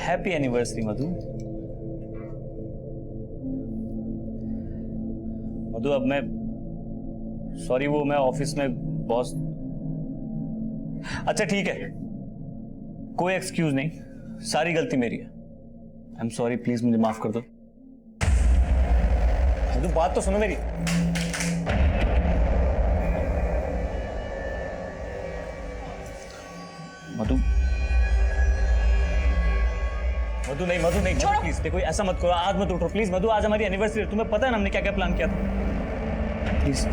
Happy anniversary मधु। मधु अब मैं sorry, वो मैं ऑफिस में बॉस। अच्छा ठीक है, कोई एक्सक्यूज नहीं, सारी गलती मेरी है। आई एम सॉरी, प्लीज मुझे माफ कर दो। मधु बात तो सुनो मेरी। मधु मधु नहीं, मधु नहीं, प्लीज देखो ऐसा मत करो, आज मत उठो प्लीज। मधु आज हमारी एनिवर्सरी है, तुम्हें पता है ना हमने क्या क्या प्लान किया था। प्लीज।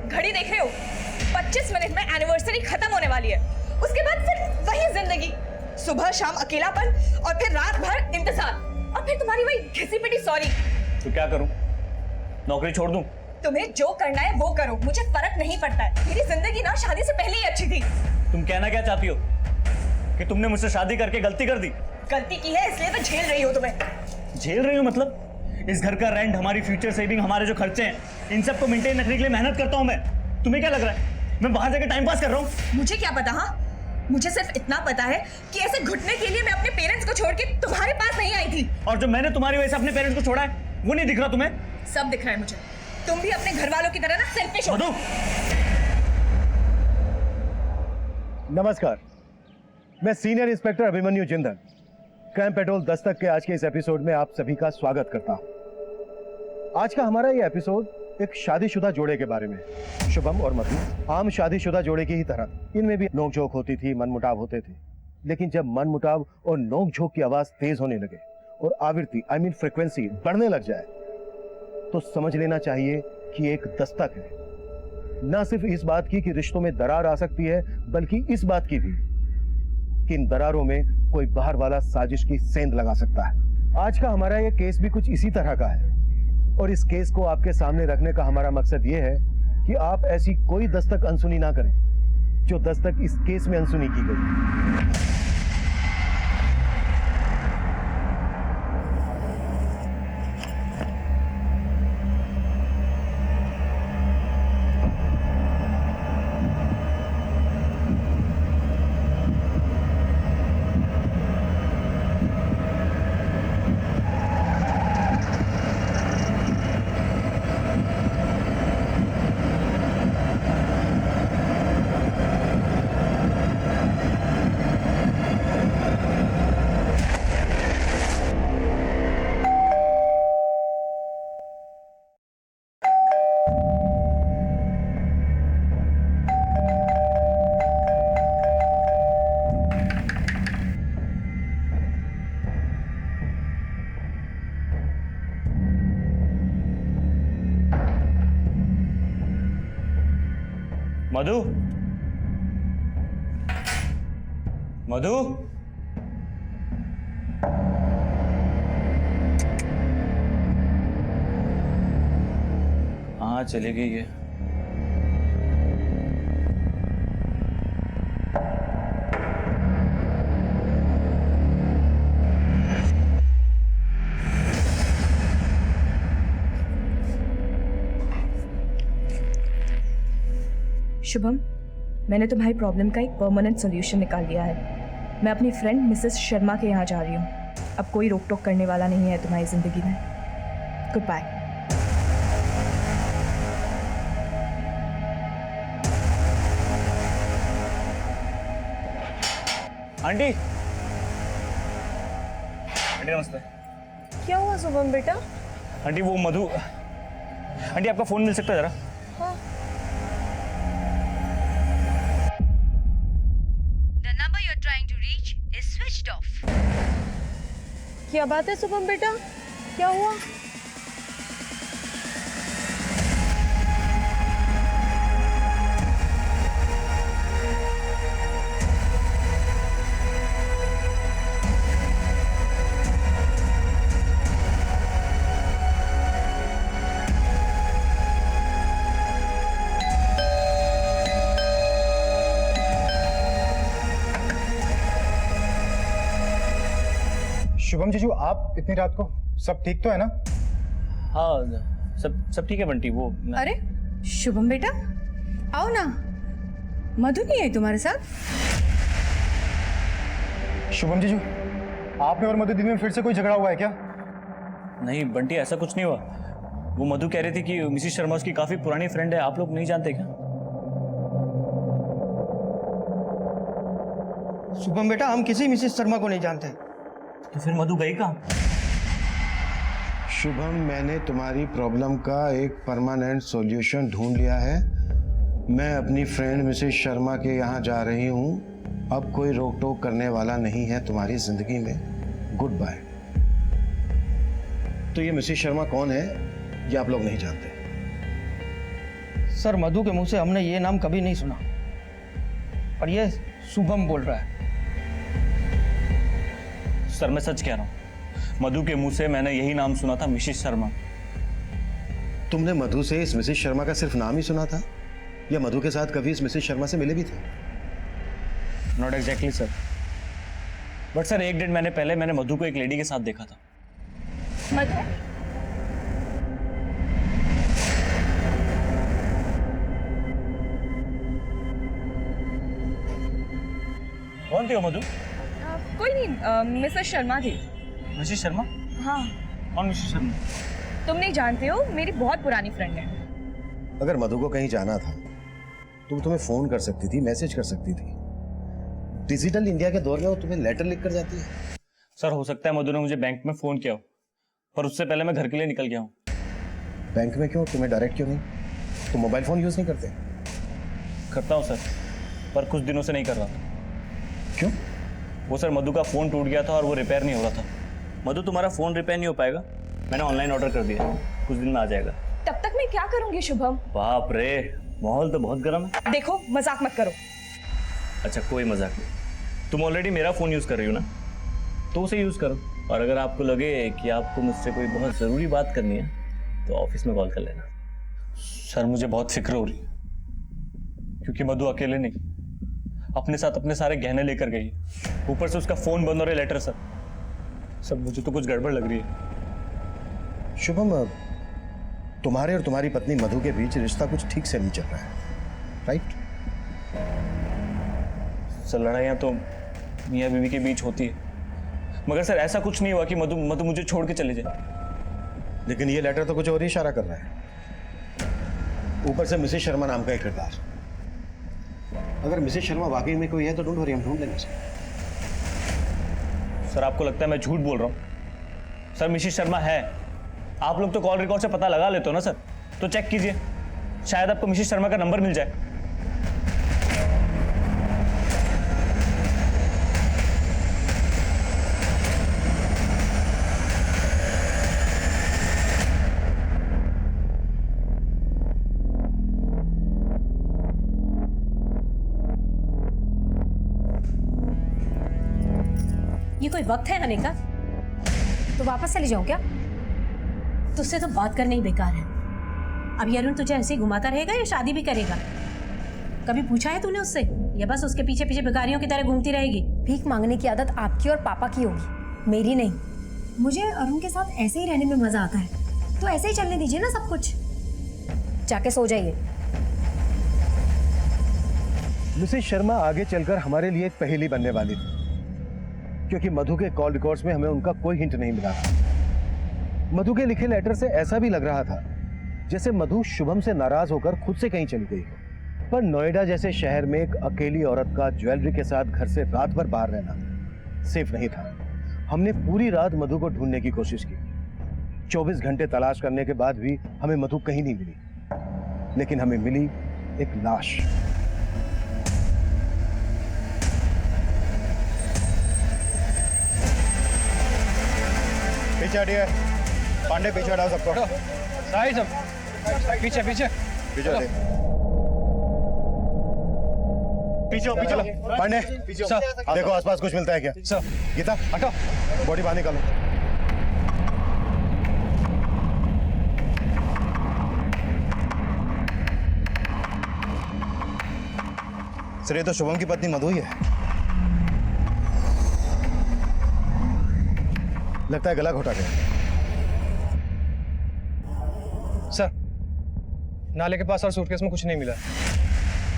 घड़ी देख रहे हो? 25 मिनट में एनिवर्सरी खत्म होने वाली है, उसके बाद फिर वही जिंदगी, सुबह शाम अकेलापन और फिर रात भर इंतजार और फिर तुम्हारी वही घिसी पिटी सॉरी। तो क्या करूं? नौकरी छोड़ दूं? तुम्हें जो करना है वो करो, मुझे फर्क नहीं पड़ता है। मेरी जिंदगी ना शादी से पहले ही अच्छी थी। तुम कहना क्या चाहती हो कि तुमने मुझसे शादी करके गलती कर दी? गलती की है इसलिए तो झेल रही हो। तुम्हें झेल रही हो मतलब? इस घर का रेंट, हमारी फ्यूचर सेविंग, हमारे जो खर्चे हैं, इन सब को मेंटेन रखने के लिए मेहनत करता हूं मैं। तुम्हें क्या लग रहा है मैं बाहर जाकर टाइम पास कर रहा हूं? मुझे क्या पता। हाँ, मुझे सिर्फ इतना पता है कि ऐसे घुटने के लिए मैं अपने पेरेंट्स को छोड़ के तुम्हारे पास नहीं आई थी। और जो मैंने तुम्हारी वजह से अपने पेरेंट्स को छोड़ा है वो नहीं दिख रहा तुम्हें? सब दिख रहा है मुझे। तुम भी अपने घर वालों की तरह ना सेल्फिश हो। नमस्कार, मैं senior inspector Abhimanyu Jindal crime petrol Dastak के आज के इस एपिसोड में आप सभी का स्वागत करता हूं। आज का हमारा ये एपिसोड एक शादीशुदा जोड़े के बारे में। शुभम और मधु आम शादीशुदा जोड़े की ही तरह इनमें भी नोकझोंक होती थी, मनमुटाव होते थे। लेकिन जब मनमुटाव और नोकझोंक की आवाज तेज होने लगे और आवृत्ति आई मीन फ्रीक्वेंसी बढ़ने लग जाए तो समझ लेना चाहिए कि एक दस्तक है। ना सिर्फ इस बात की कि रिश्तों में दरार आ सकती है, बल्कि इस बात की भी कि इन दरारों में कोई बाहर वाला साजिश की सेंध लगा सकता है। आज का हमारा ये केस भी कुछ इसी तरह का है और इस केस को आपके सामने रखने का हमारा मकसद ये है कि आप ऐसी कोई दस्तक अनसुनी ना करें जो दस्तक इस केस में अनसुनी की गई। मधु, मधु, हाँ चले गई है। शुभम, मैंने तुम्हारी प्रॉब्लम का एक परमानेंट सॉल्यूशन निकाल लिया है। मैं अपनी फ्रेंड मिसेस शर्मा के यहाँ जा रही हूँ। अब कोई रोक टोक करने वाला नहीं है तुम्हारी जिंदगी में। Good bye. आंटी, आंटी नमस्ते। क्या हुआ शुभम बेटा? आंटी वो मधु, आंटी आपका फोन मिल सकता है जरा? हाँ। Trying to reach is switched off. क्या बात है शुभम बेटा, क्या हुआ? शुभम जीजू, आप इतनी रात को, सब ठीक तो है ना? हाँ सब ठीक है बंटी। वो अरे शुभम बेटा, आओ ना। मधु नहीं आई तुम्हारे साथ? शुभम जीजू, आपने और मधु दीदी में फिर से कोई झगड़ा हुआ है क्या? नहीं बंटी, ऐसा कुछ नहीं हुआ। वो मधु कह रही थी कि मिसिस शर्मा उसकी काफी पुरानी फ्रेंड है, आप लोग नहीं जानते क्या? शुभम बेटा, हम किसी मिसेस शर्मा को नहीं जानते। तो फिर मधु गई कहाँ? शुभम, मैंने तुम्हारी प्रॉब्लम का एक परमानेंट सॉल्यूशन ढूंढ लिया है। मैं अपनी फ्रेंड मिसेस शर्मा के यहाँ जा रही हूँ। अब कोई रोक टोक करने वाला नहीं है तुम्हारी जिंदगी में। Good bye. तो ये मिसेस शर्मा कौन है ये आप लोग नहीं जानते? सर, मधु के मुंह से हमने ये नाम कभी नहीं सुना, और ये शुभम बोल रहा है। सर मैं सच कह रहा हूँ, मधु के मुंह से मैंने यही नाम सुना था, मिसिस शर्मा। तुमने मधु से इस मिसेस शर्मा का सिर्फ नाम ही सुना था, या मधु के साथ कभी इस मिसेस शर्मा से मिले भी थे? Not exactly sir, but sir एक डेढ़ महीने पहले मैंने मधु को एक लेडी के साथ देखा था। मधु, कौन थी वो मधु? कोई नहीं, मिसेस शर्मा थी। मिसिस शर्मा? हाँ। कौन मिसिस शर्मा? तुम नहीं जानते हो, मेरी बहुत पुरानी फ्रेंड है। अगर मधु को कहीं जाना था तो वो तुम्हें फोन कर सकती थी, मैसेज कर सकती थी। डिजिटल इंडिया के दौर में वो तुम्हें लेटर लिख कर जाती है। सर हो सकता है मधु ने मुझे बैंक में फोन किया हो, पर उससे पहले मैं घर के लिए निकल गया हूँ। बैंक में क्यों? तुम्हें डायरेक्ट क्यों नहीं? तुम मोबाइल फोन यूज नहीं करते? करता हूँ सर, पर कुछ दिनों से नहीं कर रहा था। क्यों? वो सर मधु का फोन टूट गया था और वो रिपेयर नहीं हो रहा था। मधु तुम्हारा फोन रिपेयर नहीं हो पाएगा, मैंने ऑनलाइन ऑर्डर कर दिया, कुछ दिन में आ जाएगा। तब तक मैं क्या करूंगी शुभम? बाप रे, माहौल तो बहुत गर्म है। देखो, मजाक मत करो। अच्छा कोई मजाक नहीं, तुम ऑलरेडी मेरा फोन यूज कर रही हो ना, तो उसे यूज करो। और अगर आपको लगे कि आपको मुझसे कोई बहुत जरूरी बात करनी है तो ऑफिस में कॉल कर लेना। सर मुझे बहुत फिक्र हो रही है, क्योंकि मधु अकेले नहीं, अपने साथ अपने सारे गहने लेकर गई है, ऊपर से उसका फोन बंद हो रहा है, लेटर। सर मुझे तो कुछ गड़बड़ लग रही है। शुभम, तुम्हारे और तुम्हारी पत्नी मधु के बीच रिश्ता कुछ ठीक से नहीं चल रहा है, राइट? सर लड़ाइयाँ तो मियाँ बीवी के बीच होती है, मगर सर ऐसा कुछ नहीं हुआ कि मधु मुझे छोड़ के चले जाए। लेकिन ये लेटर तो कुछ और ही इशारा कर रहा है। ऊपर से मिसेस शर्मा नाम का एक किरदार। अगर मिसेस शर्मा वाकई में कोई है तो डोंट वरी, हम ढूंढ लेंगे उसे। सर आपको लगता है मैं झूठ बोल रहा हूँ? सर मिसेस शर्मा है, आप लोग तो कॉल रिकॉर्ड से पता लगा लेते हो ना सर, तो चेक कीजिए, शायद आपको मिसेस शर्मा का नंबर मिल जाए। ये कोई वक्त है आने का? तो वापस चली जाऊं क्या? तुझसे तो बात करना ही बेकार है। अब ये अरुण तुझे ऐसे ही घुमाता रहेगा या शादी भी करेगा? कभी पूछा है तूने उससे, या बस उसके पीछे पीछे भिखारियों की तरह घूमती रहेगी? भीख मांगने की आदत आपकी और पापा की होगी, मेरी नहीं। मुझे अरुण के साथ ऐसे ही रहने में मजा आता है, तो ऐसे ही चलने दीजिए ना सब कुछ। जाके सो जाइए। मिसेस शर्मा आगे चलकर हमारे लिए एक पहेली बनने वाली थी, क्योंकि मधु के कॉल रिकॉर्ड्स में हमें उनका कोई हिंट नहीं मिला था। मधु के लिखे लेटर से ऐसा भी लग रहा था जैसे मधु शुभम से नाराज होकर खुद से कहीं चली गई हो। पर नोएडा जैसे शहर में एक अकेली औरत का ज्वेलरी के साथ घर से रात भर बाहर रहना सेफ नहीं था। हमने पूरी रात मधु को ढूंढने की कोशिश की। 24 घंटे तलाश करने के बाद भी हमें मधु कहीं नहीं मिली, लेकिन हमें मिली एक लाश। पीछे हटिए, पांडे पीछे हटाओ सबको। साई सब पीछे पीछे पीछे हटे। पीछे हो, पीछे लो। पांडे देखो आसपास कुछ मिलता है क्या? सर गीता हटो, बॉडी बाहर निकालो। सर ये तो शुभम की पत्नी मधु ही है। लगता है गला घोटा गया। सर, नाले के पास और सूटकेस में कुछ नहीं मिला।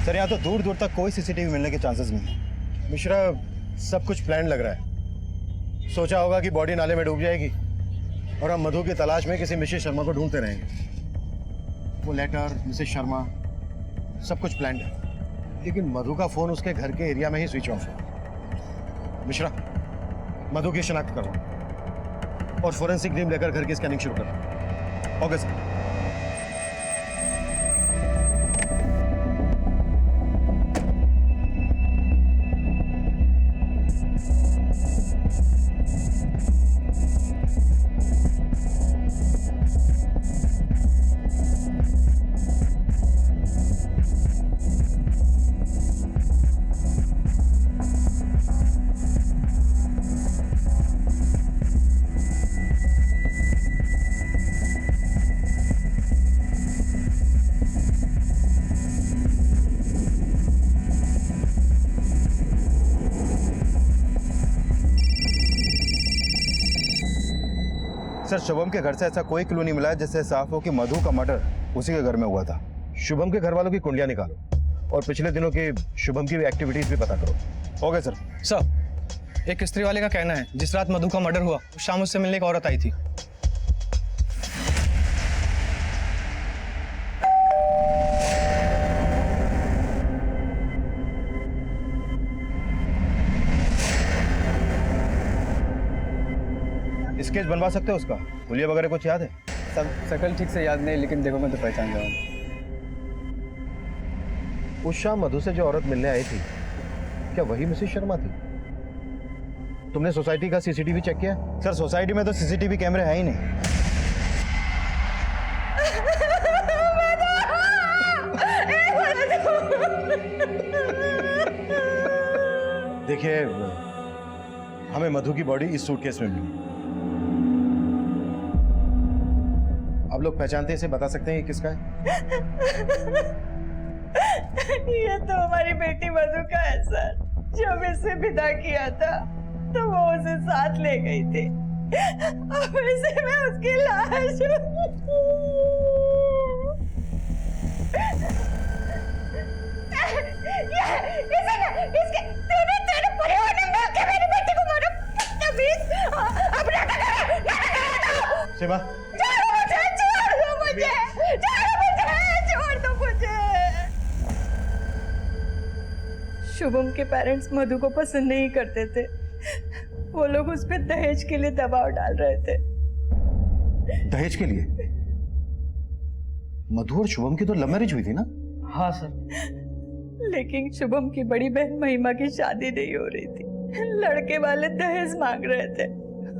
सर यहाँ तो दूर दूर तक कोई सीसीटीवी मिलने के चांसेस नहीं है। मिश्रा, सब कुछ प्लान लग रहा है। सोचा होगा कि बॉडी नाले में डूब जाएगी और हम मधु की तलाश में किसी मिसेस शर्मा को ढूंढते रहेंगे। वो लेटर, मिसेस शर्मा, सब कुछ प्लान्ड है, लेकिन मधु का फोन उसके घर के एरिया में ही स्विच ऑफ है। मिश्रा, मधु की शिनाख्त करो और फोरेंसिक टीम लेकर घर की स्कैनिंग शुरू करो। Okay sir. सर, शुभम के घर से ऐसा कोई क्लू नहीं मिला है जिससे साफ हो कि मधु का मर्डर उसी के घर में हुआ था। शुभम के घर वालों की कुंडलियां निकालो और पिछले दिनों की शुभम की एक्टिविटीज भी पता करो। Okay sir. सर, एक स्त्री वाले का कहना है जिस रात मधु का मर्डर हुआ शाम उससे मिलने एक औरत आई थी। स्केच बनवा सकते हो उसका? हुलिया वगैरह कुछ याद है? सब शकल ठीक से याद नहीं, लेकिन देखो मैं तो पहचान जाऊँ। उस शाम मधु से जो औरत मिलने आई थी, क्या वही मिसेस शर्मा थी? तुमने सोसाइटी का सीसीटीवी चेक किया? सर, सोसाइटी में तो सीसीटीवी कैमरे है ही नहीं। देखिए, हमें मधु की बॉडी इस सूटकेस में मिली। आप लोग पहचानते हैं इसे? बता सकते हैं ये किसका है? ये तो हमारी बेटी मधु का है सर। जब इसे विदा किया था तो वो उसे साथ ले गई थी। अब इसे मैं उसकी लाश तेरे परिवार ने मिलकर मेरी बेटी को मारा। सीमा, शुभम के पेरेंट्स मधु को पसंद नहीं करते थे। वो लोग उस पर दहेज के लिए दबाव डाल रहे थे। दहेज के लिए? मधु और शुभम की तो लव मैरिज हुई थी ना? हाँ सर। लेकिन शुभम की बड़ी बहन महिमा की शादी नहीं हो रही थी। लड़के वाले दहेज मांग रहे थे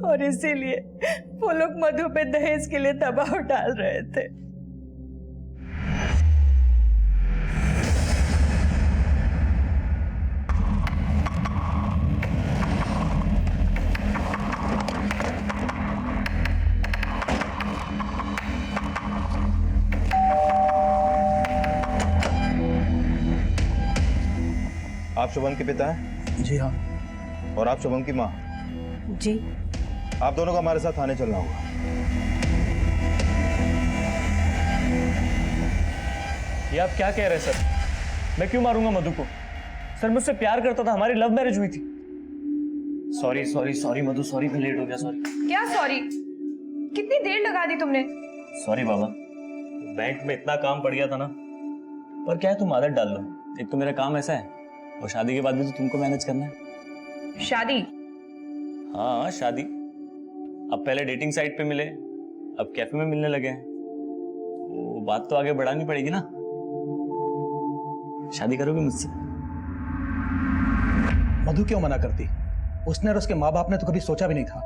और इसीलिए वो लोग मधु पे दहेज के लिए दबाव डाल रहे थे। आप शुभम के पिता हैं? जी हाँ। और आप शुभम की माँ? जी। आप दोनों को हमारे साथ थाने चलना होगा। ये आप क्या कह रहे हैं सर? मैं क्यों मारूंगा मधु को? सर, मुझसे प्यार करता था, हमारी लव मैरिज हुई थी। सॉरी सॉरी सॉरी मधु, सॉरी, मैं लेट हो गया, सॉरी। क्या सॉरी? कितनी देर लगा दी तुमने? सॉरी बाबा, बैंक में इतना काम पड़ गया था ना। पर क्या है, तुम आदत डाल लो। एक तो मेरा काम ऐसा है और शादी के बाद भी तो तुमको मैनेज करना है। शादी? हाँ, शादी। अब पहले डेटिंग साइट पे मिले, अब कैफे में मिलने लगे हैं। वो बात तो आगे बढ़ानी पड़ेगी ना। शादी करोगे मुझसे? मधु क्यों मना करती? उसने और उसके माँ बाप ने तो कभी सोचा भी नहीं था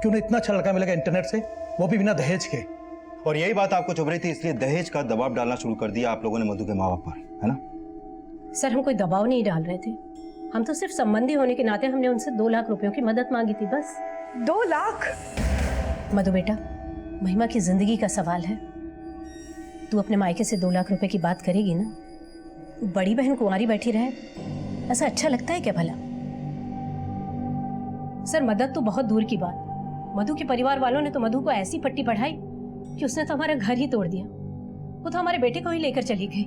कि उन्हें इतना अच्छा लड़का मिलेगा इंटरनेट से, वो भी बिना दहेज के। और यही बात आपको चुभ रही थी, इसलिए दहेज का दबाव डालना शुरू कर दिया आप लोगों ने मधु के माँ बाप पर, है ना? सर, हम कोई दबाव नहीं डाल रहे थे। हम तो सिर्फ संबंधी होने के नाते हमने उनसे 2 लाख रुपयों की मदद मांगी थी, बस। 2 लाख? मधु बेटा, महिमा की जिंदगी का सवाल है। तू अपने मायके से 2 लाख रुपए की बात करेगी ना? बड़ी बहन कुंवारी बैठी रहे, ऐसा अच्छा लगता है क्या भला? सर, मदद तो बहुत दूर की बात, मधु के परिवार वालों ने तो मधु को ऐसी पट्टी पढ़ाई कि उसने तो हमारा घर ही तोड़ दिया। वो तो हमारे बेटे को ही लेकर चली गई।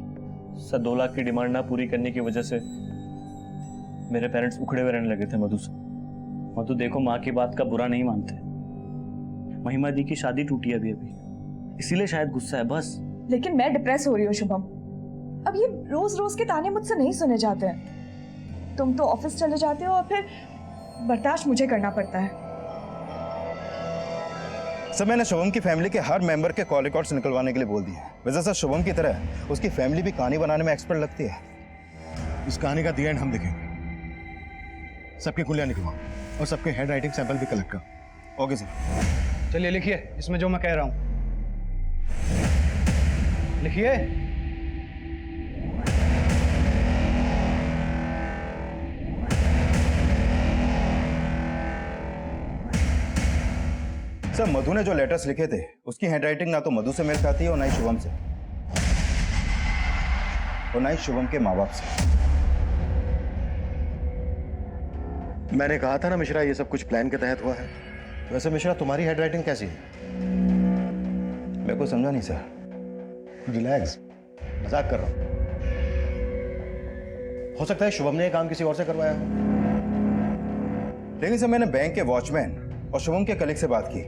सर, 2 लाख की डिमांड ना पूरी करने की वजह से मेरे पेरेंट्स उखड़े हुए रहने लगे थे मधु से। मधु देखो, माँ की बात का बुरा नहीं मानते। महिमा दी की शादी टूटी अभी अभी, इसीलिए शायद गुस्सा है बस। लेकिन मैं डिप्रेस हो रही हूँ शुभम। अब ये रोज रोज के ताने मुझसे नहीं सुने जाते हैं। तुम तो ऑफिस चले जाते हो और फिर बर्दाश्त मुझे करना पड़ता है। सर मैंने शुभम की फैमिली के हर मेंबर के कॉल रिकॉर्ड्स निकलवाने के लिए बोल दिया। वैसे सर शुभम की तरह उसकी फैमिली भी कहानी बनाने में एक्सपर्ट लगती है। इस कहानी का दी एंड हम लिखेंगे। सबकी कुलियां निकलवाओ और सबके हैंड राइटिंग सैंपल भी कलेक्ट करो। Okay sir. चलिए लिखिए इसमें जो मैं कह रहा हूं, लिखिए। सर मधु ने जो लेटर्स लिखे थे उसकी हैंडराइटिंग ना तो मधु से मेल खाती है और ना ही शुभम से, और ना ही शुभम के माँ बाप से। मैंने कहा था ना मिश्रा, ये सब कुछ प्लान के तहत हुआ है। वैसे मिश्रा तुम्हारी हैंडराइटिंग कैसी है? मेरे को समझा नहीं सर। रिलैक्स, मजाक कर रहा हूं। हो सकता है शुभम ने ये काम किसी और से करवाया हो। लेकिन सर मैंने बैंक के वॉचमैन और शुभम के कलीग से बात की।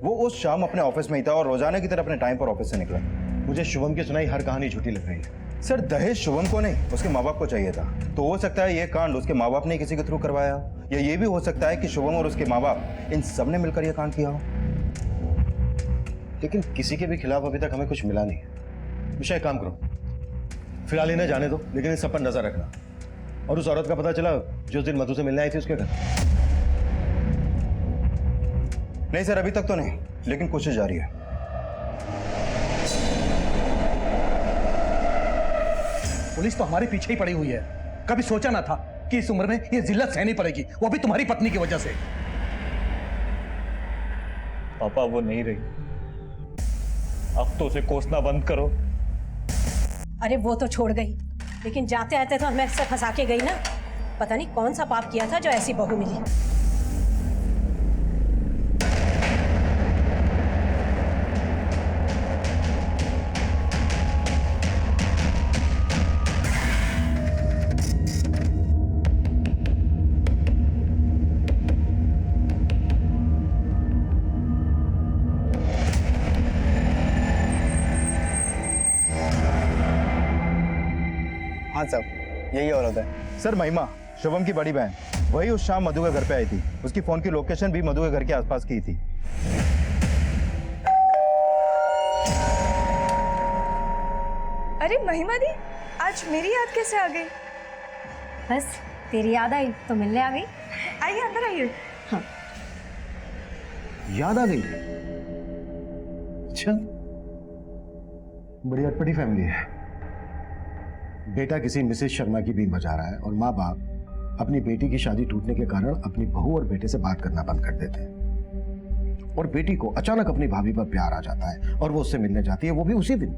वो उस शाम अपने ऑफिस में ही था और रोजाना की तरह अपने टाइम पर ऑफिस से निकला। मुझे शुभम की सुनाई हर कहानी झूठी लग रही है। सर दहेज शुभम को नहीं, उसके माँ बाप को चाहिए था। तो हो सकता है ये कांड उसके माँ बाप ने किसी के थ्रू करवाया, या ये भी हो सकता है कि शुभम और उसके माँ बाप इन सब ने मिलकर यह कांड किया हो। लेकिन किसी के भी खिलाफ अभी तक हमें कुछ मिला नहीं है। मिश्रा एक काम करो, फिलहाल इन्हें जाने दो, लेकिन इस सब पर नजर रखना। और उस औरत का पता चला जो उस दिन मधु से मिलने आई थी उसके घर? नहीं सर अभी तक तो नहीं, लेकिन कोशिश जारी है। पुलिस तो हमारे पीछे ही पड़ी हुई है। कभी सोचा ना था कि इस उम्र में ये जिल्लत सहनी पड़ेगी, वो भी तुम्हारी पत्नी की वजह से। पापा वो नहीं रही, अब तो उसे कोसना बंद करो। अरे वो तो छोड़ गई, लेकिन जाते आते तो हमें ऐसे फंसा के गई ना। पता नहीं कौन सा पाप किया था जो ऐसी बहू मिली। हाँ साहब, यही औरत है। सर महिमा शुभम की बड़ी बहन, वही उस शाम मधु के घर पे आई थी। उसकी फोन की लोकेशन भी मधु के घर के आसपास की थी। अरे महिमा दी, आज मेरी याद कैसे आ गई? बस तेरी याद आई तो मिलने आ गई। आइए अंदर आइए। याद आ गई? अच्छा, बड़ी अटपटी फैमिली है। बेटा किसी मिसेस शर्मा की बीन बजा रहा है और माँ बाप अपनी बेटी की शादी टूटने के कारण अपनी बहू और बेटे से बात करना बंद कर देते हैं। और बेटी को अचानक अपनी भाभी पर प्यार आ जाता है और वो उससे मिलने जाती है, वो भी उसी दिन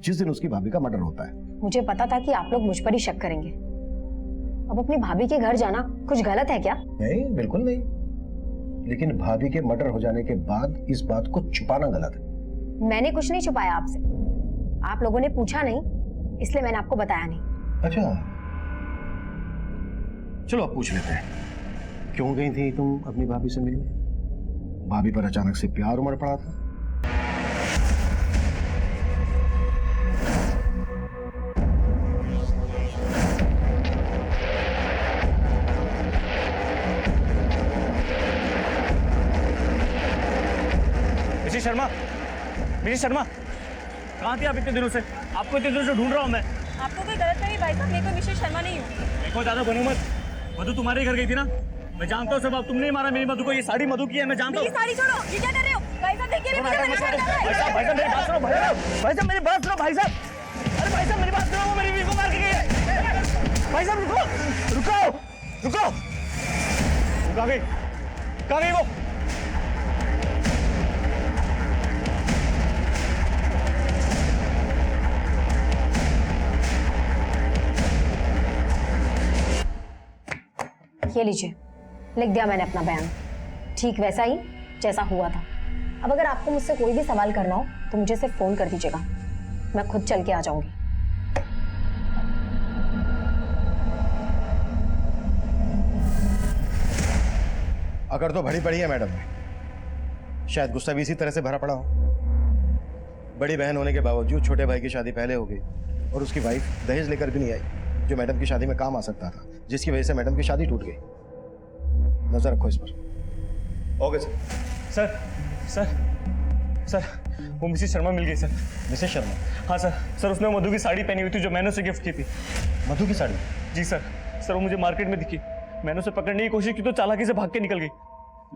जिस दिन उसकी भाभी का मर्डर होता है। मुझे पता था कि आप लोग मुझ पर ही शक करेंगे। अब अपनी भाभी के घर जाना कुछ गलत है क्या? नहीं, बिल्कुल नहीं। लेकिन भाभी के मर्डर हो जाने के बाद इस बात को छुपाना गलत है। मैंने कुछ नहीं छुपाया आपसे। आप लोगों ने पूछा नहीं, इसलिए मैंने आपको बताया नहीं। अच्छा, चलो अब पूछ लेते हैं, क्यों गई थी तुम अपनी भाभी से मिलने? भाभी पर अचानक से प्यार उमड़ पड़ा था? मिसेस शर्मा, कहाँ थी आप इतने दिनों से? आपको इतने दिनों से ढूंढ रहा हूँ मैं। आपको कोई गलत नहीं भाई साहब, मैं कोई मिसेस शर्मा नहीं हूँ। देखो ज्यादा बनो मत, मधु तुम्हारे घर गई थी ना, मैं जानता हूँ सब। आप तुमने ही मारा मेरी मधु को, ये साड़ी मधु की है, मैं जानता हूँ। साड़ी छोड़ो, ये क्या कर रहे हो भाई साहब? देखिए भाई साहब मेरी बात सुनो, भाई साहब मेरी बात सुनो, भाई साहब। अरे भाई साहब मेरी बात सुनो, वो मेरी बीवी को मार के गई है। भाई साहब रुको रुको रुको, कहाँ गई? कहाँ गई वो? ये लीजिए, लिख दिया मैंने अपना बयान, ठीक वैसा ही जैसा हुआ था। अब अगर आपको मुझसे कोई भी सवाल करना हो तो मुझे सिर्फ फोन कर दीजिएगा, मैं खुद चल के आ जाऊंगी। अगर तो भरी पड़ी है मैडम में, शायद गुस्सा भी इसी तरह से भरा पड़ा हो। बड़ी बहन होने के बावजूद छोटे भाई की शादी पहले हो गई और उसकी वाइफ दहेज लेकर भी नहीं आई, जो मैडम की शादी में काम आ सकता था, जिसकी वजह से मैडम की शादी टूट गई। नजर रखो इस पर। Okay sir. सर वो मिसेस शर्मा मिल गई सर। मिसेस शर्मा? हाँ सर उसने मधु की साड़ी पहनी हुई थी जो मैंने उसे गिफ्ट की थी। मधु की साड़ी? जी सर वो मुझे मार्केट में दिखी। मैंने उसे पकड़ने की कोशिश की तो चालाकी से भाग के निकल गई,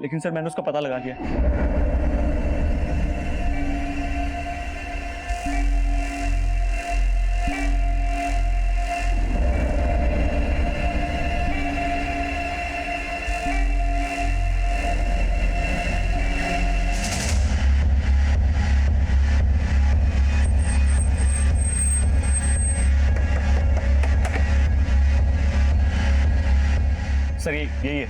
लेकिन सर मैंने उसका पता लगा लिया। सर यही है।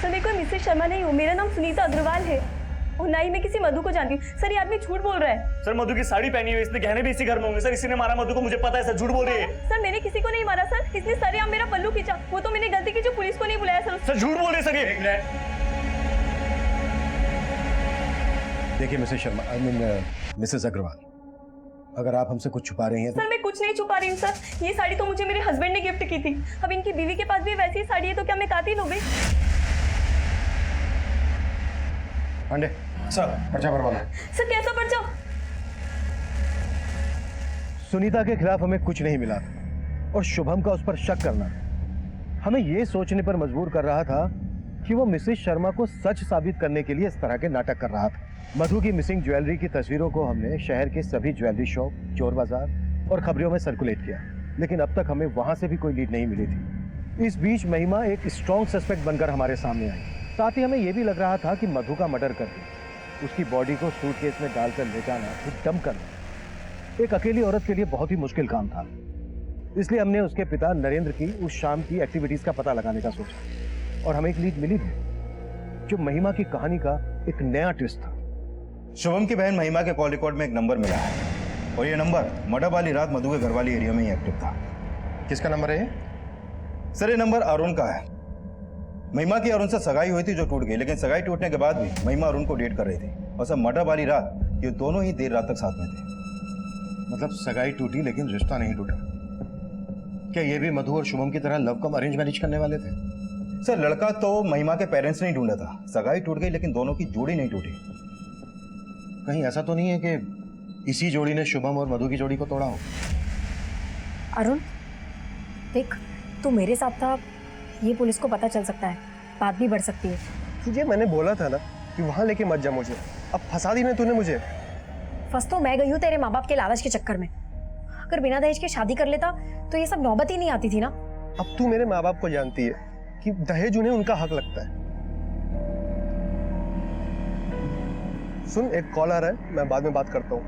सर मैं कोई मिसेस शर्मा नहीं हूँ, मेरा नाम सुनीता अग्रवाल है और ना ही मैं किसी मधु को जानती हूँ। सर ये आदमी झूठ बोल रहा है। सर मधु की साड़ी पहनी हुई, इसने गहने भी इसी घर में होंगे। सर इसी ने मारा मधु को, मुझे पता है सर, झूठ बोल रही है। सर मैंने किसी को नहीं मारा सर, इसने सरेआम मेरा पल्लू खींचा। वो तो मैंने गलती की जो पुलिस को नहीं बुलाया सर। सर झूठ बोल रहे सर ये। देखिए Mrs Sharma, I mean Mrs Agarwal, अगर आप हमसे कुछ छुपा रही हैं तो... सर मैं कुछ नहीं छुपा रही हूँ सर। ये साड़ी तो मुझे मेरे हस्बैंड ने गिफ्ट की थी। अब इनकी बीवी के पास भी वैसी ही साड़ी है तो क्या मैं कातिल हो गई? पांडे सर, पर्चा भरवाना। सर कैसा पर्चा? सुनीता के खिलाफ हमें कुछ नहीं मिला और शुभम का उस पर शक करना हमें यह सोचने पर मजबूर कर रहा था कि वो मिसेस शर्मा को सच साबित करने के लिए इस तरह के नाटक कर रहा था। मधु की मिसिंग ज्वेलरी की तस्वीरों को हमने शहर के सभी ज्वेलरी शॉप, चोर बाजार और खबरों में सर्कुलेट किया, लेकिन अब तक हमें वहां से भी कोई लीड नहीं मिली थी। इस बीच महिमा एक स्ट्रॉन्ग सस्पेक्ट बनकर हमारे सामने आई। साथ ही हमें यह भी लग रहा था कि मधु का मर्डर करके उसकी बॉडी को सूटकेस में डालकर ले जाना, फिर डंप करना एक अकेली औरत के लिए बहुत ही मुश्किल काम था। इसलिए हमने उसके पिता नरेंद्र की उस शाम की एक्टिविटीज का पता लगाने का सोचा और हमें एक लीड मिली भी, जो महिमा की कहानी का एक नया ट्विस्ट था। शुभम की बहन महिमा के कॉल रिकॉर्ड में एक नंबर मिला है और ये नंबर मर्डर वाली रात मधु के घर वाली एरिया में ही एक्टिव था। किसका नंबर है ये? सर ये नंबर अरुण का है। महिमा की अरुण से सगाई हुई थी जो टूट गई, लेकिन सगाई टूटने के बाद भी महिमा अरुण को डेट कर रही थी और सर मर्डर वाली रात ये दोनों ही देर रात तक साथ में थे। मतलब सगाई टूटी लेकिन रिश्ता नहीं टूटा। क्या ये भी मधु और शुभम की तरह लव कम अरेंज मैरिज करने वाले थे? सर लड़का तो महिमा के पेरेंट्स ने ही ढूंढा था, सगाई टूट गई लेकिन दोनों की जोड़ी नहीं टूटी। कहीं ऐसा तो नहीं है कि इसी जोड़ी ने शुभम और मधु की जोड़ी को तोड़ा हो? अरुण देख, तू मेरे साथ था, ये पुलिस को पता चल सकता है, बात भी बढ़ सकती है। तुझे मैंने बोला था ना कि वहां लेके मत जा मुझे, अब फंसा दी ना तूने मुझे। फंस तो मैं गई हूँ तेरे माँ बाप के लालच के चक्कर में। अगर बिना दहेज के शादी कर लेता तो ये सब नौबत ही नहीं आती थी ना। अब तू मेरे माँ बाप को जानती है कि दहेज उन्हें उनका हक लगता है। सुन, एक कॉल आ रहा है, मैं बाद में बात करता हूँ।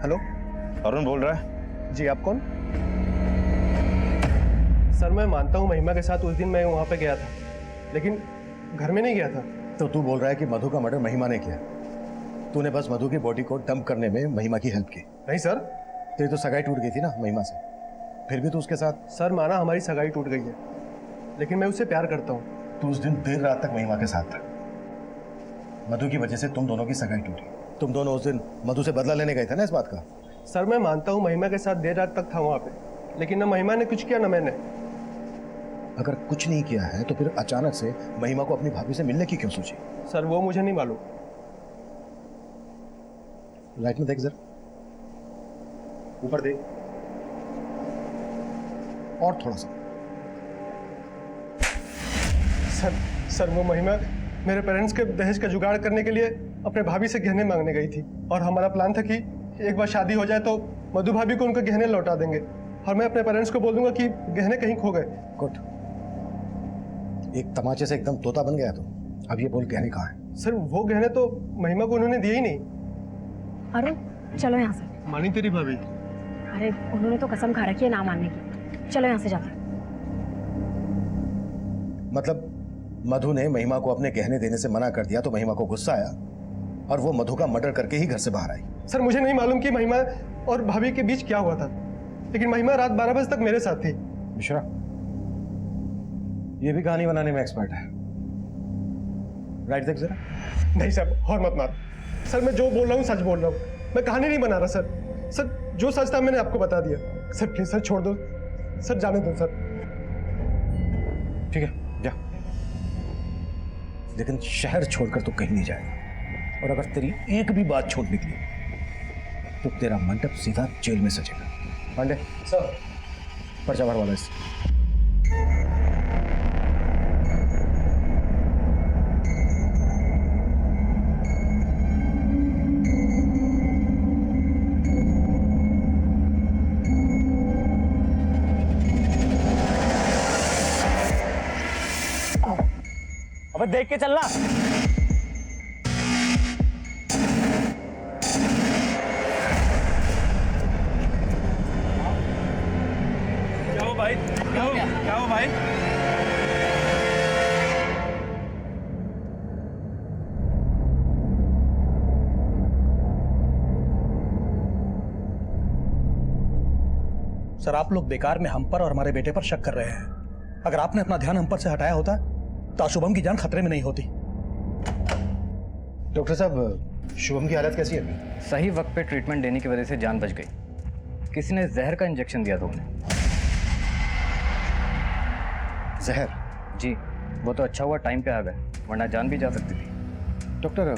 हेलो, अरुण बोल रहा है। जी आप कौन? सर मैं मानता हूँ महिमा के साथ उस दिन मैं वहाँ पे गया था, लेकिन घर में नहीं गया था। तो तू बोल रहा है कि मधु का मर्डर महिमा ने किया? तूने बस मधु की बॉडी को डंप करने में महिमा की हेल्प की? नहीं सर। तेरी तो सगाई टूट गई थी ना महिमा से, फिर भी तू उसके साथ? सर माना हमारी सगाई टूट गई है, लेकिन मैं उससे प्यार करता हूँ। तू उस दिन देर रात तक महिमा के साथ था, मधु की वजह से तुम दोनों की सगाई टूटी। तुम दोनों उस दिन मधु से बदला लेने गए थे ना इस बात का? सर मैं मानता हूँ महिमा के साथ देर रात तक था वहाँ पे, लेकिन ना महिमा ने कुछ किया ना मैंने। अगर कुछ नहीं किया है तो फिर अचानक से महिमा को अपनी भाभी से मिलने की क्यों सोची? सर वो मुझे नहीं मालूम। लाइट में देख जरा, ऊपर देख। और थोड़ा सा। सर वो महिमा मेरे पेरेंट्स के दहेज का जुगाड़ करने के लिए अपने भाभी से गहने मांगने गई थी और हमारा प्लान था कि एक बार शादी हो जाए तो मधु भाभी को उनके गहने लौटा देंगे और मैं अपने पेरेंट्स को बोल दूंगा कि गहने कहीं खो गए। गुड, एक तमाचे से एकदम तोता बन गया तो। अब ये बोल गहने कहाँ है? सर वो गहने तो महिमा को उन्होंने दिए ही नहीं। अरुण चलो यहाँ से। मानी तेरी भाभी? अरे उन्होंने तो कसम खा रखी है ना मानने की, चलो यहाँ से जाते। मतलब मधु ने महिमा को अपने गहने देने से मना कर दिया तो महिमा को गुस्सा आया और वो मधु का मर्डर करके ही घर से बाहर आई। सर मुझे नहीं मालूम कि महिमा और भाभी के बीच क्या हुआ था। लेकिन महिमा रात 12 बजे तक मेरे साथ थी। मिश्रा, ये भी कहानी बनाने में एक्सपर्ट है। राइट देख जरा। नहीं सर, और मत मार सर, मैं जो बोल रहा हूँ सच बोल रहा हूँ, मैं कहानी नहीं बना रहा सर। सर जो सच था मैंने आपको बता दिया। सर प्लीज सर छोड़ दो सर, जाने दो सर। ठीक है जा, लेकिन शहर छोड़कर तो कहीं नहीं जाएगा, और अगर तेरी एक भी बात छोड़ निकली तो तेरा मंडप सीधा जेल में सजेगा। पांडे सर, पर्चा भरवा दो इससे। अबे देख के चलना। क्या हो भाई? क्या हो भाई? सर आप लोग बेकार में हम पर और हमारे बेटे पर शक कर रहे हैं। अगर आपने अपना ध्यान हम पर से हटाया होता तो आज शुभम की जान खतरे में नहीं होती। डॉक्टर साहब, शुभम की हालत कैसी है अभी? सही वक्त पे ट्रीटमेंट देने की वजह से जान बच गई। किसी ने जहर का इंजेक्शन दिया था उन्हें। जहर? जी, वो तो अच्छा हुआ टाइम पे आ गए, वरना जान भी जा सकती थी। डॉक्टर,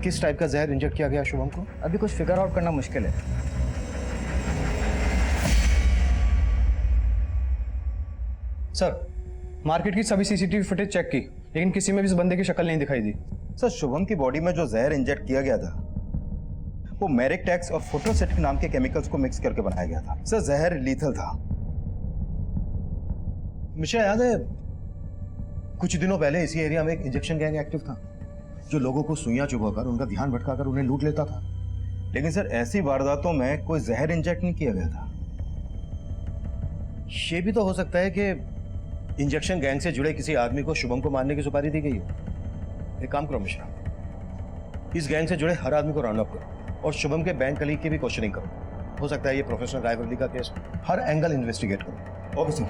किस टाइप का जहर इंजेक्ट किया गया शुभम को? अभी कुछ फिगर आउट करना मुश्किल है। सर, मार्केट की सभी सीसीटीवी फुटेज चेक की, लेकिन किसी में भी इस बंदे की शक्ल नहीं दिखाई दी। सर शुभम की बॉडी में जो जहर इंजेक्ट किया गया था वो मेरिकटेक्स और फोटोसेटिक नाम के केमिकल्स को मिक्स करके बनाया गया था। सर जहर लीथल था। मुझे याद है कुछ दिनों पहले इसी एरिया में एक इंजेक्शन गैंग एक्टिव था जो लोगों को सुइयां चुभाकर उनका ध्यान भटकाकर उन्हें लूट लेता था। लेकिन सर ऐसी वारदातों में कोई जहर इंजेक्ट नहीं किया गया था। ये भी तो हो सकता है कि इंजेक्शन गैंग से जुड़े किसी आदमी को शुभम को मारने की सुपारी दी गई हो। एक काम करो मिश्रा, इस गैंग से जुड़े हर आदमी को राउंड अप करो और शुभम के बैंक कलीग की भी क्वेश्चनिंग करो। हो सकता है ये प्रोफेसर रायवली का केस, हर एंगल इन्वेस्टिगेट करो। Okay sir.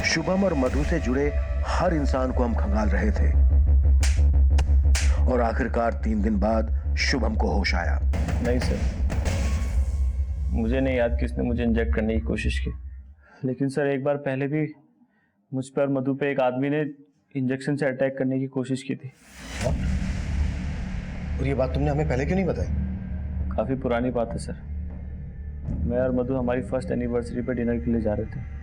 शुभम और मधु से जुड़े हर इंसान को हम खंगाल रहे थे और आखिरकार 3 दिन बाद शुभम को होश आया। नहीं सर, मुझे नहीं याद किसने मुझे इंजेक्ट करने की कोशिश की, लेकिन सर एक बार पहले भी मुझ पर मधु पे एक आदमी ने इंजेक्शन से अटैक करने की कोशिश की थी। और ये बात तुमने हमें पहले क्यों नहीं बताई? काफ़ी पुरानी बात है सर। मैं और मधु हमारी फर्स्ट एनिवर्सरी पे डिनर के लिए जा रहे थे।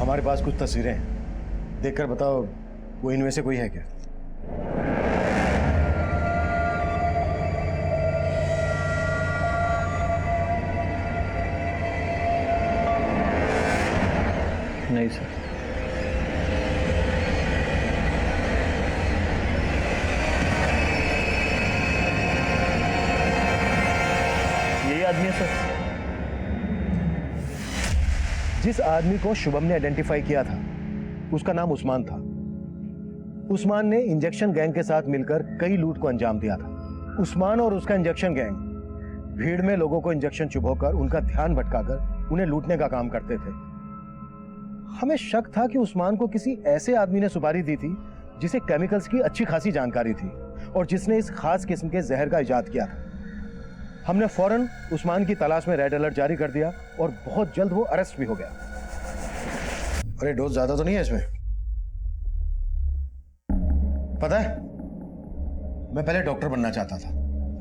हमारे पास कुछ तस्वीरें हैं, देखकर बताओ वो इनमें से कोई है क्या? नहीं सर। यही आदमी है सर। जिस आदमी को शुभम ने आइडेंटिफाई किया था उसका नाम उस्मान था। उस्मान ने इंजेक्शन गैंग के साथ मिलकर कई लूट को अंजाम दिया था। उस्मान और उसका इंजेक्शन गैंग भीड़ में लोगों को इंजेक्शन चुभोकर उनका ध्यान भटकाकर उन्हें लूटने का काम करते थे। हमें शक था कि उस्मान को किसी ऐसे आदमी ने सुपारी दी थी जिसे केमिकल्स की अच्छी खासी जानकारी थी और जिसने इस खास किस्म के जहर का इजाद किया था। हमने फौरन उस्मान की तलाश में रेड अलर्ट जारी कर दिया और बहुत जल्द वो अरेस्ट भी हो गया। अरे डोज ज्यादा तो नहीं है इसमें? पता है, मैं पहले डॉक्टर बनना चाहता था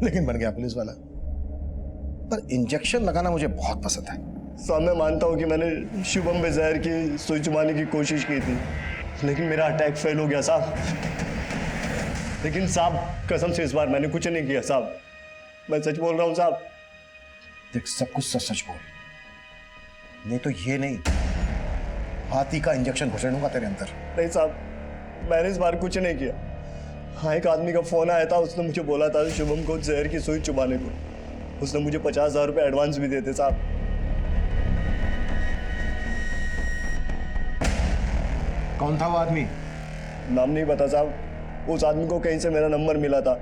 लेकिन बन गया पुलिस वाला। पर इंजेक्शन लगाना मुझे बहुत पसंद है। साहब मैं मानता हूँ कि मैंने शुभम में जहर की सुई चुबाने की कोशिश की थी, लेकिन मेरा अटैक फेल हो गया साहब। लेकिन साहब कसम से इस बार मैंने कुछ नहीं किया साहब, मैं सच बोल रहा हूँ साहब। देख, सब कुछ सच सच बोल, नहीं तो ये नहीं, हाथी का इंजेक्शन घुसेड़ूंगा तेरे अंदर। नहीं साहब, मैंने इस बार कुछ नहीं किया। हाँ, एक आदमी का फोन आया था, उसने मुझे बोला था शुभम को जहर की सुई चुबाने को। उसने मुझे 50,000 रुपये एडवांस भी देते साहब। कौन था वो आदमी? नाम नहीं पता साहब। उस आदमी को कहीं से मेरा नंबर मिला था,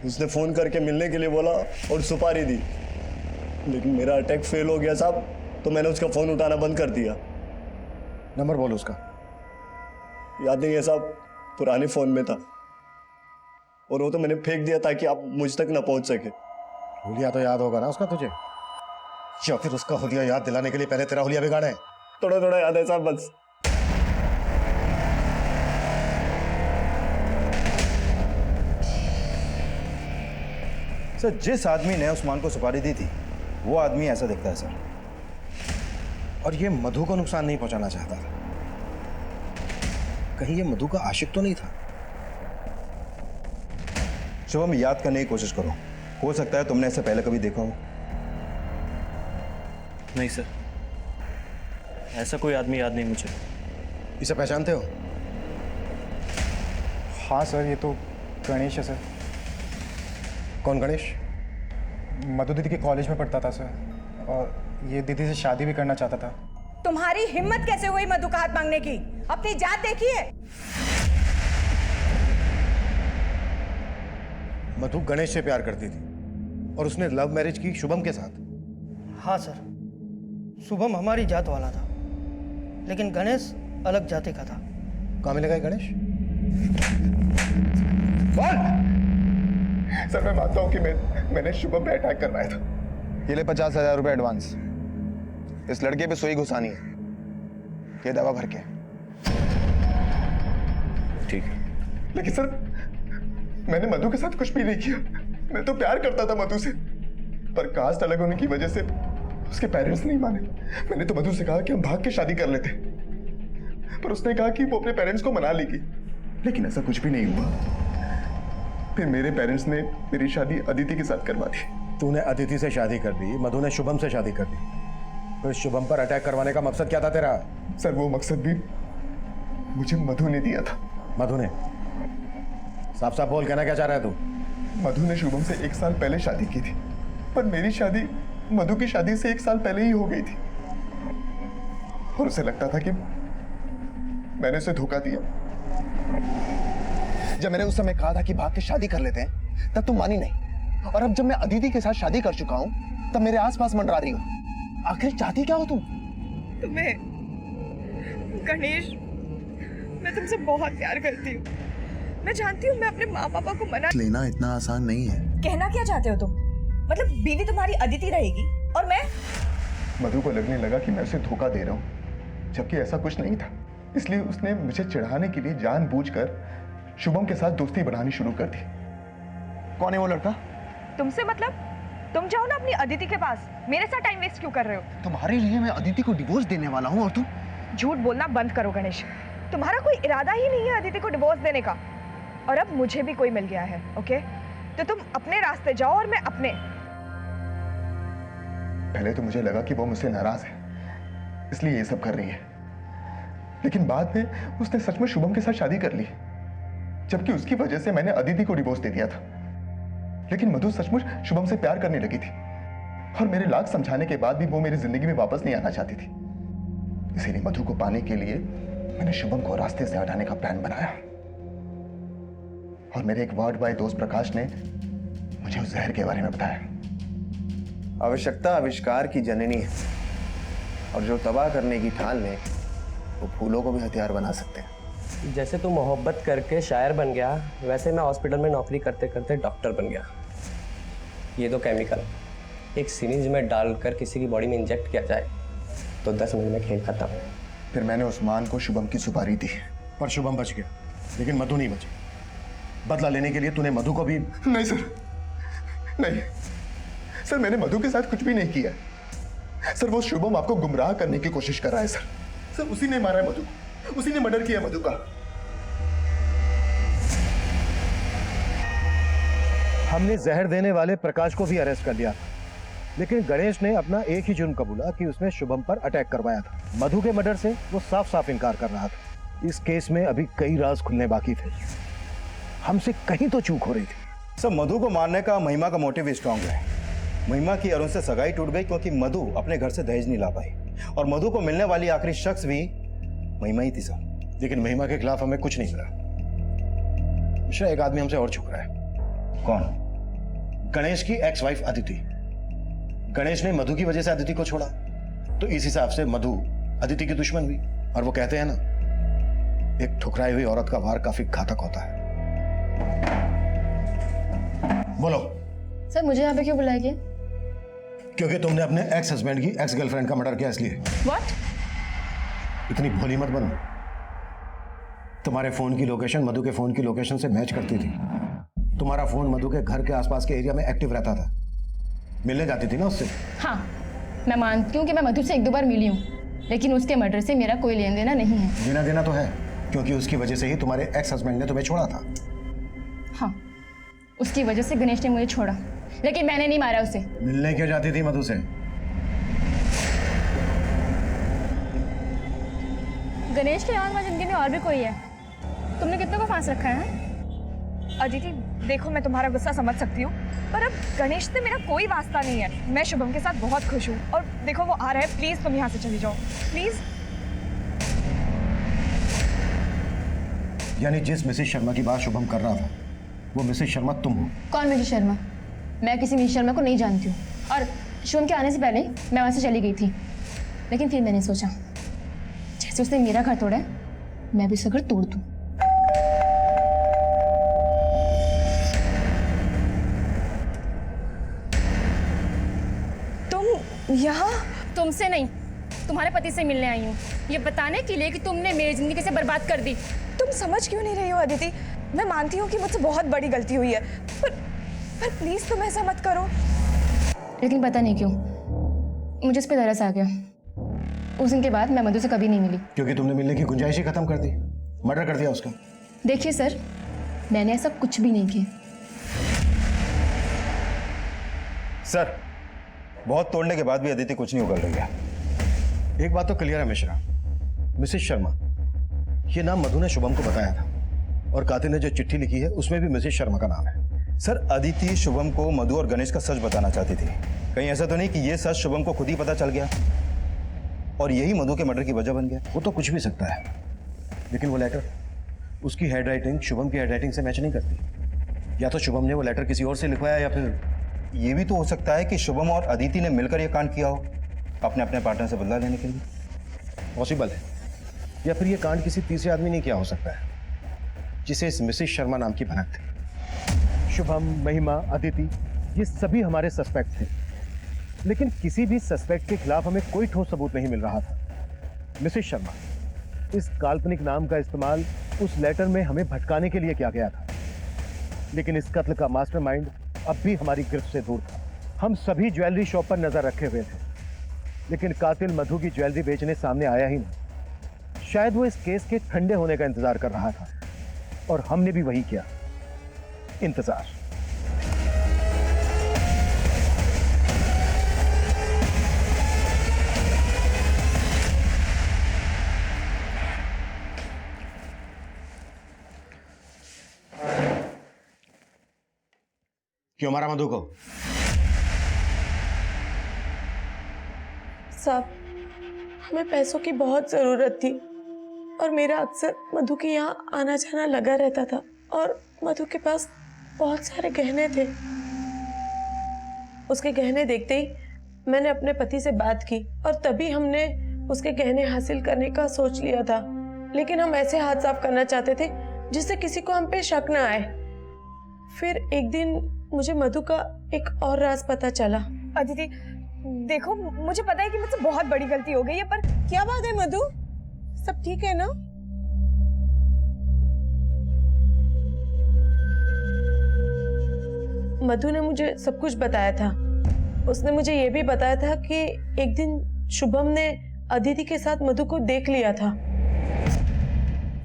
उसने फोन करके मिलने के लिए बोला और सुपारी दी, लेकिन मेरा अटैक फेल हो गया साहब, तो मैंने उसका फोन उठाना बंद कर दिया। नंबर बोलो उसका। याद नहीं है साहब, पुराने फोन में था और वो तो मैंने फेंक दिया ताकि आप मुझ तक ना पहुंच सके। हुलिया तो याद होगा ना उसका तुझे, या फिर उसका हुलिया याद दिलाने के लिए पहले तेरा हुलिया बिगाड़े? थोड़ा थोड़ा याद है साहब बस। सर, जिस आदमी ने उस्मान को सुपारी दी थी वो आदमी ऐसा दिखता है सर। और ये मधु को नुकसान नहीं पहुंचाना चाहता था। कहीं ये मधु का आशिक तो नहीं था? शुभम, याद करने की कोशिश करो, हो सकता है तुमने ऐसे पहले कभी देखा हो। नहीं सर, ऐसा कोई आदमी याद नहीं मुझे। इसे पहचानते हो? हाँ सर, ये तो गणेश है सर। कौन गणेश? मधु दीदी के कॉलेज में पढ़ता था सर, और ये दीदी से शादी भी करना चाहता था। तुम्हारी हिम्मत कैसे हुई मधु का हाथ मांगने की? अपनी जात देखिए। मधु गणेश से प्यार करती थी और उसने लव मैरिज की शुभम के साथ। हाँ सर, शुभम हमारी जात वाला था, लेकिन गणेश अलग जाति का था। कहाँ मिलेगा ये गणेश? सर मैं मानता हूँ कि मैंने शुभम पे अटैक करवाया था। ये ले 50,000 रुपए एडवांस। इस लड़के पे सुई घुसानी है, ये दवा भर के। ठीक है। लेकिन सर मैंने मधु के साथ कुछ भी नहीं किया। मैं तो प्यार करता था मधु से, पर कास्ट अलग होने की वजह से उसके पेरेंट्स नहीं माने। मैंने तो मधु से कहा कि हम भाग के शादी कर लेते, पर उसने कहा कि वो अपने पेरेंट्स को मना लेगी, लेकिन ऐसा कुछ भी नहीं हुआ। फिर मेरे पेरेंट्स ने मेरी शादी अदिति के साथ करवा दी। तूने अदिति से शादी कर दी, मधु ने शुभम से शादी कर दी, तो शुभम पर अटैक करवाने का मकसद क्या था तेरा? सर वो मकसद भी मुझे मधु ने दिया था। मधु ने? साफ साफ बोल, कहना क्या चाह रहा है तू? मधु ने शुभम से 1 साल पहले शादी की थी, पर मेरी शादी मधु की शादी से 1 साल पहले ही हो गई थी, और उसे लगता था कि मैंने उसे धोखा दिया। जब मैंने उस समय कहा था कि भाग के शादी कर लेते हैं, तब तुम मानी नहीं, और अब जब मैं अदिति के साथ शादी कर चुका हूं तब मेरे आसपास मंडरा रही हो। आखिर चाहती क्या हो तुम? तुम्हें गणेश, मैं तुमसे बहुत प्यार करती हूँ। मैं जानती हूँ मैं अपने माँ पापा को मना लेना इतना आसान नहीं है। कहना क्या चाहते हो तुम? मतलब बीवी तुम्हारी अदिति रहेगी और मैं? मधु को लगने लगा कि मैं उसे धोखा दे रहा हूँ, जबकि ऐसा कुछ नहीं था। इसलिए उसने मुझे चिढ़ाने के लिए जानबूझकर शुभम के साथ दोस्ती बनानी शुरू कर दी। कौन है वो लड़का? तुमसे मतलब? तुम जाओ ना अपनी अदिति के पास, मेरे साथ टाइम वेस्ट क्यों कर रहे हो? तुम्हारे लिए मैं अदिति को डिवोर्स देने वाला हूँ और तुम? झूठ बोलना बंद करो गणेश, तुम्हारा कोई इरादा ही नहीं है अदिति को डिवोर्स देने का। और अब मुझे भी कोई मिल गया है, ओके? तो तुम अपने रास्ते जाओ और मैं अपने। पहले तो मुझे लगा कि वो मुझसे नाराज है, इसलिए ये सब कर रही है, लेकिन बाद में उसने सच में शुभम के साथ शादी कर ली, जबकि उसकी वजह से मैंने अदिति को डिवोर्स दे दिया था। लेकिन मधु सचमुच शुभम से प्यार करने लगी थी, और मेरे लाख समझाने के बाद भी वो मेरी जिंदगी में वापस नहीं आना चाहती थी। इसीलिए मधु को पाने के लिए मैंने शुभम को रास्ते से हटाने का प्लान बनाया, और मेरे एक वार्ड बॉय दोस्त प्रकाश ने मुझे उस जहर के बारे में बताया। आवश्यकता आविष्कार की जननी है, और जो तबाह करने की ठान ले वो फूलों को भी हथियार बना सकते हैं। जैसे तू मोहब्बत करके शायर बन गया, वैसे मैं हॉस्पिटल में नौकरी करते करते डॉक्टर बन गया। ये दो केमिकल एक सिरिंज में डालकर किसी की बॉडी में इंजेक्ट किया जाए तो 10 मिनट में खेल खत्म। फिर मैंने उस्मान को शुभम की सुपारी दी, पर शुभम बच गया, लेकिन मधु नहीं बची। बदला लेने के लिए तूने मधु को भी। नहीं सर, नहीं सर, मैंने मधु के साथ कुछ भी नहीं किया सर। वो शुभम आपको गुमराह करने की कोशिश कर रहा है सर। सर उसी ने मारा है मधु, उसी ने मर्डर किया मधु का। हमने जहर देने वाले प्रकाश को भी अरेस्ट कर लिया था, लेकिन गणेश ने अपना एक ही जुर्म कबूला कि उसने शुभम पर अटैक करवाया था। मधु के मर्डर से वो साफ साफ इनकार कर रहा था। इस केस में अभी कई राज खुलने बाकी थे, हमसे कहीं तो चूक हो रही थी। सब मधु को मारने का महिमा का मोटिव भी स्ट्रांग है। महिमा की अरुण से सगाई टूट गई क्योंकि मधु अपने घर से दहेज नहीं ला पाई, और मधु को मिलने वाली आखिरी शख्स भी महिमा ही थी सर। लेकिन महिमा के खिलाफ हमें कुछ नहीं मिला। मिश्रा, एक आदमी हमसे और छुप रहा है। कौन? गणेश की एक्स वाइफ अदिति। गणेश ने मधु की वजह से अदिति को छोड़ा, तो इस हिसाब से मधु अदिति की दुश्मन हुई। और वो कहते हैं ना, एक ठुकराई हुई औरत का वार काफी घातक होता है। बोलो सर, मुझे यहाँ पे क्यों बुलाया गया? क्योंकि तुमने अपने एक्स हस्बैंड की एक्स गर्लफ्रेंड का मर्डर किया, इसलिए। व्हाट? इतनी भोली मत बनो। तुम्हारे फोन की लोकेशन मधु के फोन की लोकेशन से मैच करती थी। तुम्हारा फोन मधु के घर के आसपास के एरिया में एक्टिव रहता था। मिलने जाती थी ना उससे। हाँ, मैं मानती हूँ कि मैं मधु से 1-2 बार मिली हूँ, लेकिन उसके मर्डर से मेरा कोई लेन देना नहीं है। लेना देना तो है, क्योंकि उसकी वजह से ही तुम्हारे एक्स हस्बैंड ने तुम्हें छोड़ा था। हाँ, उसकी वजह से गणेश ने मुझे छोड़ा, लेकिन मैंने नहीं मारा उसे। मिलने क्यों जाती थी मधु से? गणेश के अलावा जिंदगी में और भी कोई है। तुमने कितने को फांस रखा है? अदिति, देखो मैं तुम्हारा गुस्सा समझ सकती हूँ, पर अब गणेश से मेरा कोई वास्ता नहीं है। मैं शुभम के साथ बहुत खुश हूँ, और देखो वो आ रहा है। प्लीज तुम यहाँ से चली जाओ, प्लीज। यानी जिस मिसेस शर्मा की बात शुभम कर रहा था, वो मिसेस शर्मा तुम हो? कौन मिसेस शर्मा? मैं किसी मिसेस शर्मा को नहीं जानती हूँ, और शुभम के आने से पहले मैं वहाँ से चली गई थी। लेकिन फिर मैंने सोचा, जैसे उसने मेरा घर तोड़ा है, मैं भी उसका घर तोड़ दूँ। यहाँ? तुमसे नहीं, तुम्हारे पति से मिलने आई हूँ, ये बताने के लिए कि तुमने मेरी जिंदगी कैसे बर्बाद कर दी। तुम समझ क्यों नहीं रही हो अदिति? मैं मानती हूँ कि मुझसे बहुत बड़ी गलती हुई है, पर प्लीज तुम ऐसा मत करो। लेकिन पता नहीं क्यों मुझे इस पे तरस आ गया। उस दिन के बाद मैं मधु से कभी नहीं मिली। क्योंकि तुमने मिलने की गुंजाइश ही खत्म कर दी, मर्डर कर दिया उसका। देखिए सर, मैंने ऐसा कुछ भी नहीं किया। सर, बहुत तोड़ने के बाद भी अदिति कुछ नहीं उगल रही है। एक बात तो क्लियर है मिश्रा, मिसेस शर्मा, ये नाम मधु ने शुभम को बताया था, और कातिल ने जो चिट्ठी लिखी है उसमें भी मिसेस शर्मा का नाम है। सर, अदिति शुभम को मधु और गणेश का सच बताना चाहती थी। कहीं ऐसा तो नहीं कि ये सच शुभम को खुद ही पता चल गया और यही मधु के मर्डर की वजह बन गया? वो तो कुछ भी सकता है, लेकिन वो लेटर, उसकी हैंडराइटिंग शुभम की हैंडराइटिंग से मैच नहीं करती। या तो शुभम ने वो लेटर किसी और से लिखवाया, या फिर ये भी तो हो सकता है कि शुभम और अदिति ने मिलकर यह कांड किया हो, अपने अपने पार्टनर से बदला लेने के लिए। पॉसिबल है। या फिर ये कांड किसी तीसरे आदमी ने किया हो सकता है, जिसे इस मिसेस शर्मा नाम की भनक थी। शुभम, महिमा, अदिति, ये सभी हमारे सस्पेक्ट थे, लेकिन किसी भी सस्पेक्ट के खिलाफ हमें कोई ठोस सबूत नहीं मिल रहा था। मिसेस शर्मा, इस काल्पनिक नाम का इस्तेमाल उस लेटर में हमें भटकाने के लिए किया गया था, लेकिन इस कत्ल का मास्टरमाइंड अब भी हमारी गिरफ्त से दूर था। हम सभी ज्वेलरी शॉप पर नजर रखे हुए थे, लेकिन कातिल मधु की ज्वेलरी बेचने सामने आया ही नहीं। शायद वो इस केस के ठंडे होने का इंतजार कर रहा था, और हमने भी वही किया, इंतजार। क्यों मारा मधु को? साहब, हमें पैसों की बहुत ज़रूरत थी, और मेरा अक्सर मधु के यहाँ आना जाना लगा रहता था, और मधु के पास बहुत सारे गहने थे। उसके गहने देखते ही मैंने अपने पति से बात की, और तभी हमने उसके गहने हासिल करने का सोच लिया था। लेकिन हम ऐसे हाथ साफ करना चाहते थे जिससे किसी को हम पे शक ना आए। फिर एक दिन मुझे मधु का एक और राज पता चला। अदिति देखो, मुझे पता है कि मुझसे बहुत बड़ी गलती हो गई है, पर क्या बात है मधु, सब ठीक है ना? मधु ने मुझे सब कुछ बताया था। उसने मुझे ये भी बताया था कि एक दिन शुभम ने अदिति के साथ मधु को देख लिया था।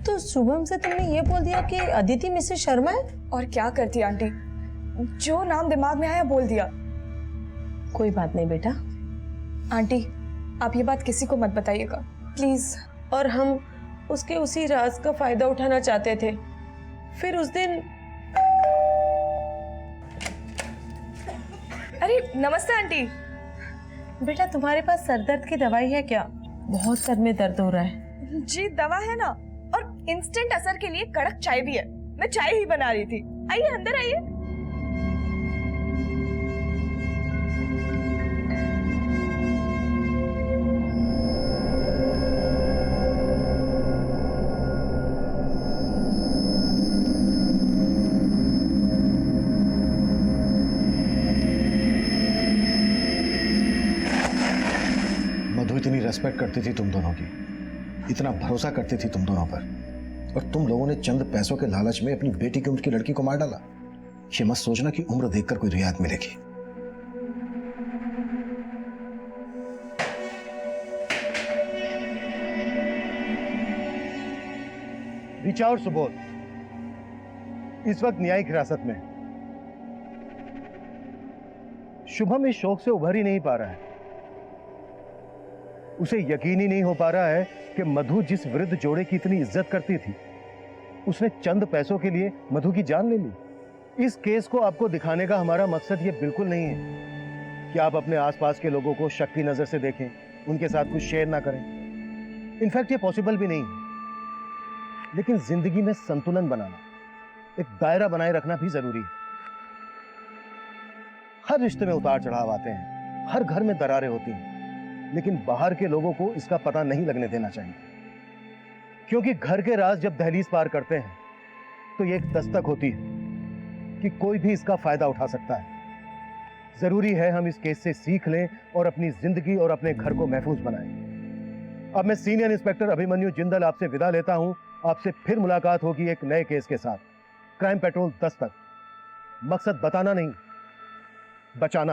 तो शुभम से तुमने ये बोल दिया कि अदिति मिसेस शर्मा है? और क्या करती आंटी, जो नाम दिमाग में आया बोल दिया। कोई बात नहीं बेटा। आंटी आप ये बात किसी को मत बताइएगा प्लीज। और हम उसके उसी राज का फायदा उठाना चाहते थे। फिर उस दिन अरे नमस्ते आंटी। बेटा तुम्हारे पास सरदर्द की दवाई है क्या? बहुत सर में दर्द हो रहा है। जी दवा है ना, और इंस्टेंट असर के लिए कड़क चाय भी है। मैं चाय ही बना रही थी। आइए अंदर आइए। मधु इतनी रेस्पेक्ट करती थी तुम दोनों की, इतना भरोसा करती थी तुम दोनों पर, और तुम लोगों ने चंद पैसों के लालच में अपनी बेटी की उम्र की लड़की को मार डाला। ये मत सोचना कि उम्र देखकर कोई रियायत मिलेगी। ऋचा और सुबोध इस वक्त न्यायिक हिरासत में। शुभम इस शौक से उभर ही नहीं पा रहा है। उसे यकीन ही नहीं हो पा रहा है कि मधु जिस वृद्ध जोड़े की इतनी इज्जत करती थी, उसने चंद पैसों के लिए मधु की जान ले ली। इस केस को आपको दिखाने का हमारा मकसद ये बिल्कुल नहीं है कि आप अपने आसपास के लोगों को शक की नजर से देखें, उनके साथ कुछ शेयर ना करें। इनफैक्ट ये पॉसिबल भी नहीं है। लेकिन जिंदगी में संतुलन बनाना, एक दायरा बनाए रखना भी जरूरी है। हर रिश्ते में उतार चढ़ाव आते हैं, हर घर में दरारें होती हैं, लेकिन बाहर के लोगों को इसका पता नहीं लगने देना चाहिए, क्योंकि घर के राज जब दहलीज पार करते हैं तो ये एक दस्तक होती है कि कोई भी इसका फायदा उठा सकता है। जरूरी है हम इस केस से सीख लें और अपनी जिंदगी और अपने घर को महफूज बनाएं। अब मैं सीनियर इंस्पेक्टर अभिमन्यु जिंदल आपसे विदा लेता हूं। आपसे फिर मुलाकात होगी एक नए केस के साथ। क्राइम पेट्रोल दस्तक, मकसद बताना नहीं, बचाना।